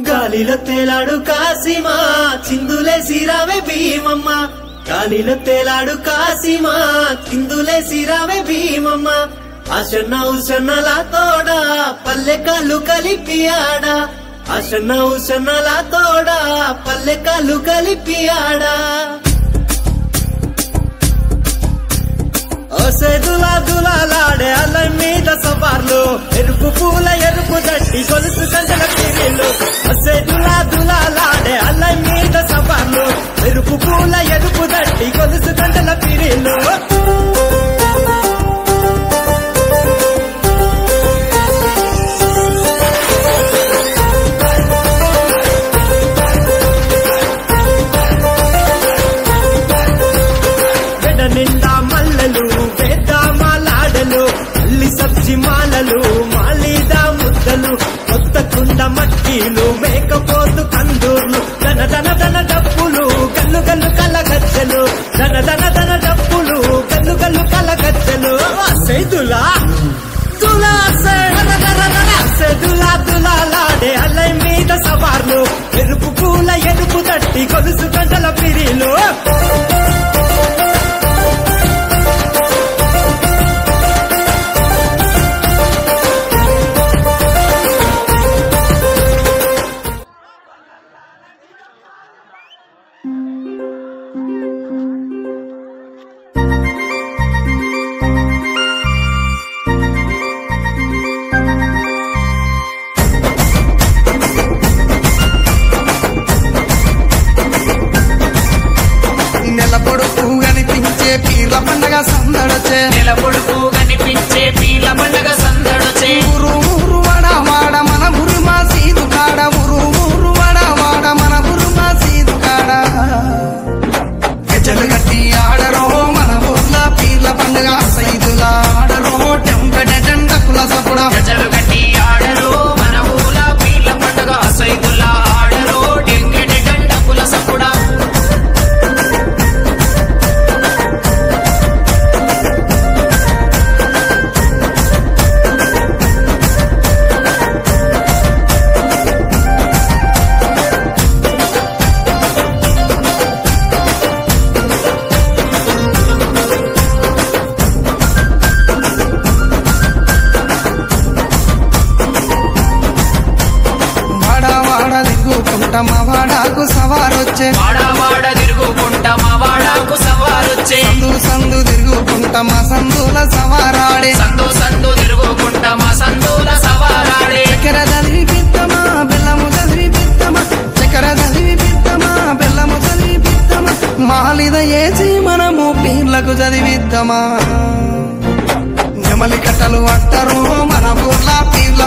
గాలిలో తేలాడు కాసిమా చిందులే సిరావే భీమమ్మ గాలిలో తేలాడు కాసిమా చిందులే సిరావే భీమమ్మ అసన్న ఉసన్నల తోడా పల్లె కాళ్ళు కలిపి ఆడా అసన్న ఉసన్నల తోడా పల్లె కాళ్ళు కలిపి ఆడా ఒసేదులా దులాలాడే అల్ల మీద సవార్లు ఎరుపు పూల ఎరుపు దట్టి గొలుసు గంటల పీరీలు ఒసేదులా దులాలాడే అల్ల మీద సవార్లు ఎరుపు పూల ఎరుపు దట్టి గొలుసు గంటల పీరీలు నిండా మల్లెలు వేద్దామాలాడలు అల్లి సబ్జి మాలలు మాలీదా ముద్దలు కొత్త కుండ మట్టీలు మేకపోతు కందూర్లు ధన ధన ధన డప్పులు గల్లు గల్లు కలగచ్చలు ధన ధన ధన డప్పులు గల్లు గల్లు కలగచ్చలు సేదులా తులా సేదులా తులాలాడే అల్లై మీద సవార్లు ఎరుపు పూల ఎరుపు దట్టి గొలుసు గంటల పిరీలు సందడొచ్చే నెలపొడుపు కనిపించే పీల పండగ సందడొచ్చే ఊరు ఊరు వాడ వాడ మన ఊరు మా సీదు కాడ ఊరు ఊరు వాడ వాడ మన ఊరు మా సీదు కాడ గజలు కట్టి ఆడరో మన ఊర్ల పీర్ల పండుగ సైదుల ఆడరో టెంకట జెండకుల సపుడ గజలు కట్టి ఆడరో మన ఊల పీల పండగ సైదుల ఆడరో టెంకట జెండకుల సపుడ మా వాడాకు సవారొచ్చే వాడ తిరుగుకుంటా మా వాడాకు సవారొచ్చే సందు సందు తిరుగుకుంటా మా సందుల సవారాడే సందు సందు తిరుగుకుంటా మా సందుల సవారాడే చక్కెర చదివి పిత్తమా బెల్లము చదివి పిత్తమా చక్కెర చదివి పిత్తమా బెల్లము చదివి పిత్తమా మాలిద ఏచి మనము పీర్లకు చదివిద్దామా నెమలి కట్టలు అట్టరు మన ఊర్ల పీర్ల